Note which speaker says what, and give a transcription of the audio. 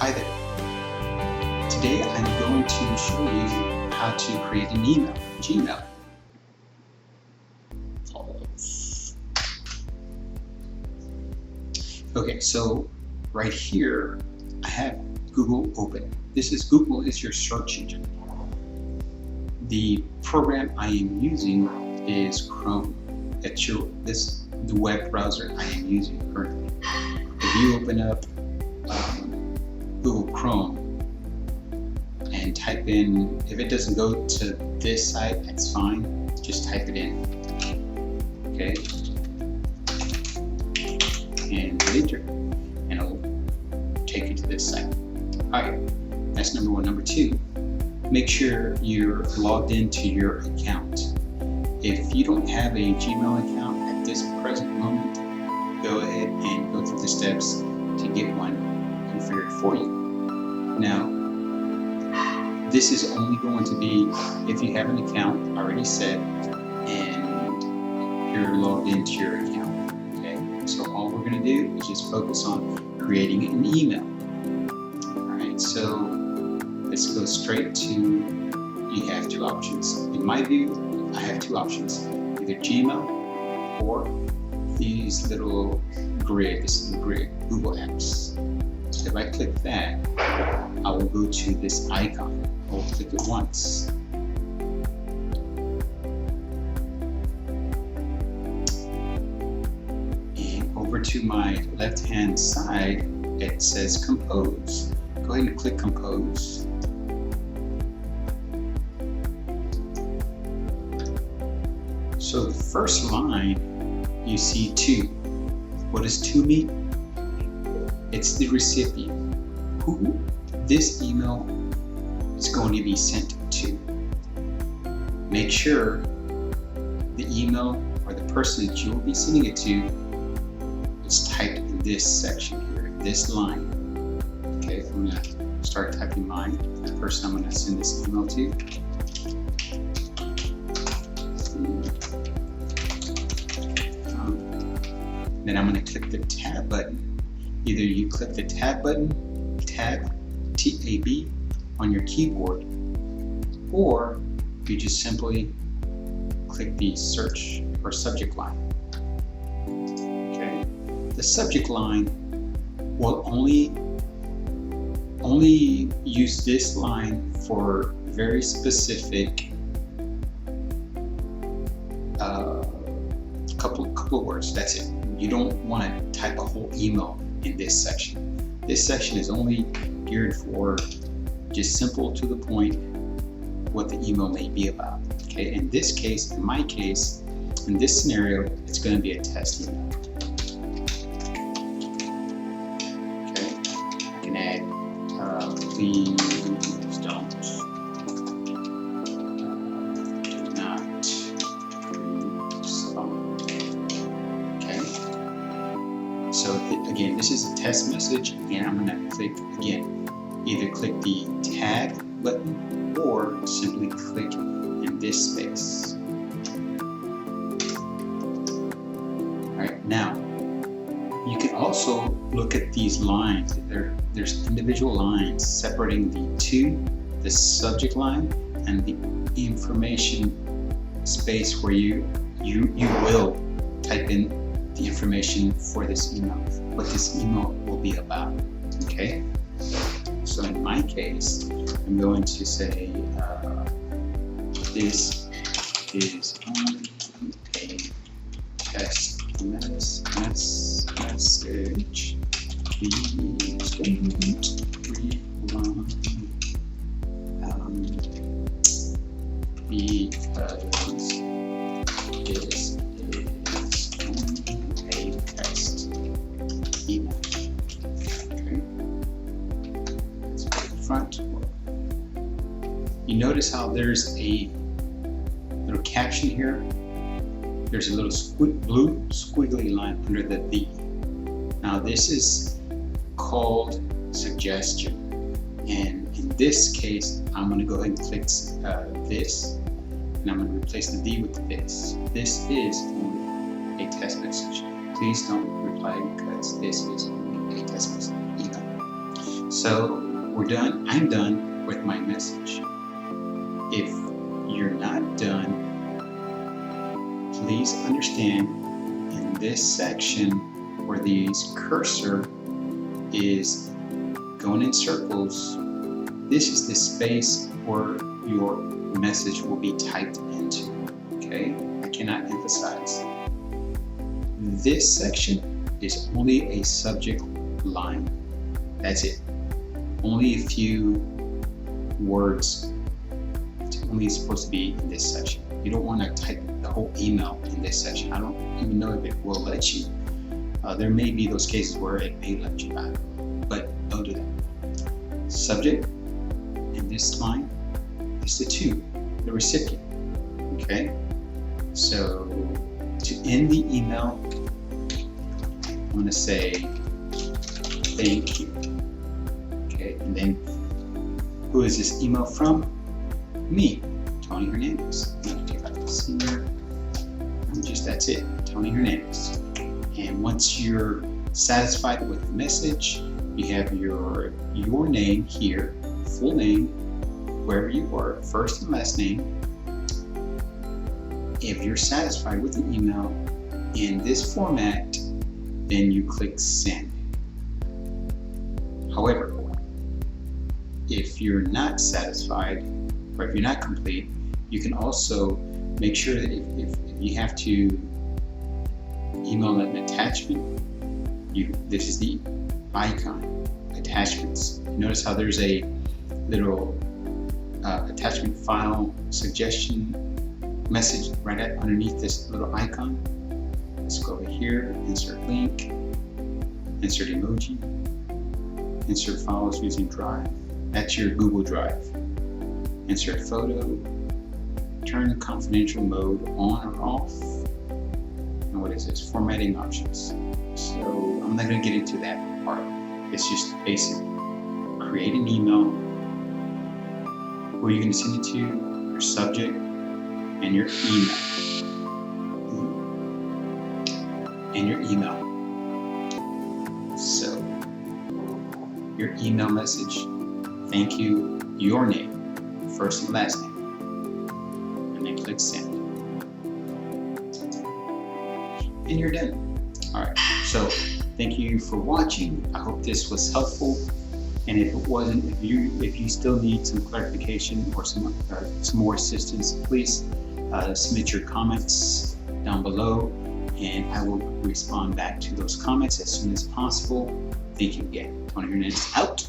Speaker 1: Hi there. Today I'm going to show you how to create an email, Gmail. Okay, so right here I have Google open. Google is your search engine. The program I am using is Chrome. That's the web browser I am using currently. If you open up Google Chrome and type in, if it doesn't go to this site, that's fine. Just type it in. Okay. And hit enter, and it'll take you to this site. Alright, that's number one. Number two, make sure you're logged into your account. If you don't have a Gmail account at this present moment, go ahead and go through the steps to get one configured for you. Now, this is only going to be if you have an account already set and you're logged into your account. Okay, so all we're going to do is just focus on creating an email. Alright, so let's go straight to, you have two options. In my view, I have two options, either Gmail or these little grid. This is the grid, Google Apps. So if I click that, I will go to this icon. I will click it once. And over to my left-hand side, it says Compose. Go ahead and click Compose. So the first line, you see to. What does to mean? It's the recipient, who this email is going to be sent to. Make sure the email or the person that you will be sending it to is typed in this section here, this line. Okay, I'm going to start typing mine, the person I'm going to send this email to. Then I'm going to click the tab button. Either you click the tab button, tab, T-A-B, on your keyboard, or you just simply click the search or subject line. Okay, the subject line will only use this line for very specific couple of words. That's it. You don't want to type a whole email in this section. This section is only geared for just simple to the point what the email may be about. Okay, in this case, in my case, in this scenario, it's going to be a test email. Okay, I can add please don't do not respond. Okay, so again, this is a test message, and I'm going to click again. Either click the tag button or simply click in this space. Alright, now you can also look at these lines. There's individual lines separating the to, the subject line, and the information space where you will type in the information for this email, what this email will be about. Okay? So in my case, I'm going to say this is only a test message. Please don't respond because this is only a test email. Front. You notice how there's a little caption here. There's a little blue squiggly line under the "the." Now this is called suggestion, and in this case, I'm going to go ahead and click this, and I'm going to replace the "the" with this. This is only a test message. Please don't reply because this is only a test message email. So we're done. I'm done with my message. If you're not done, please understand in this section where the cursor is going in circles, this is the space where your message will be typed into. Okay? I cannot emphasize. This section is only a subject line. That's it. Only a few words. It's only supposed to be in this section. You don't want to type the whole email in this section. I don't even know if it will let you. There may be those cases where it may let you back, but don't do that. Subject in this line is the to, the recipient. Okay? So to end the email, I'm going to say thank you. Okay, and then who is this email from? Me, Tony Hernandez. I'm going to take out the senior. That's it, Tony Hernandez. And once you're satisfied with the message, you have your name here, full name, wherever you were, first and last name. If you're satisfied with the email in this format, then you click send. However, if you're not satisfied or if you're not complete, you can also make sure that if you have to email an attachment, this is the icon, attachments. Notice how there's a little attachment file suggestion message right underneath this little icon. Let's go over here, insert link, insert emoji, insert files using Drive. That's your Google Drive. Insert photo, turn the confidential mode on or off. And what is this? Formatting options. So I'm not going to get into that part. It's just basic. Create an email. Who are you going to send it to? Your subject and your email. And your email. So your email message. Thank you. Your name, first and last name. And then click send. And you're done. All right. So thank you for watching. I hope this was helpful. And if it wasn't, if you still need some clarification or some more assistance, please submit your comments down below, and I will respond back to those comments as soon as possible. Thank you again. Tony Hernandez out.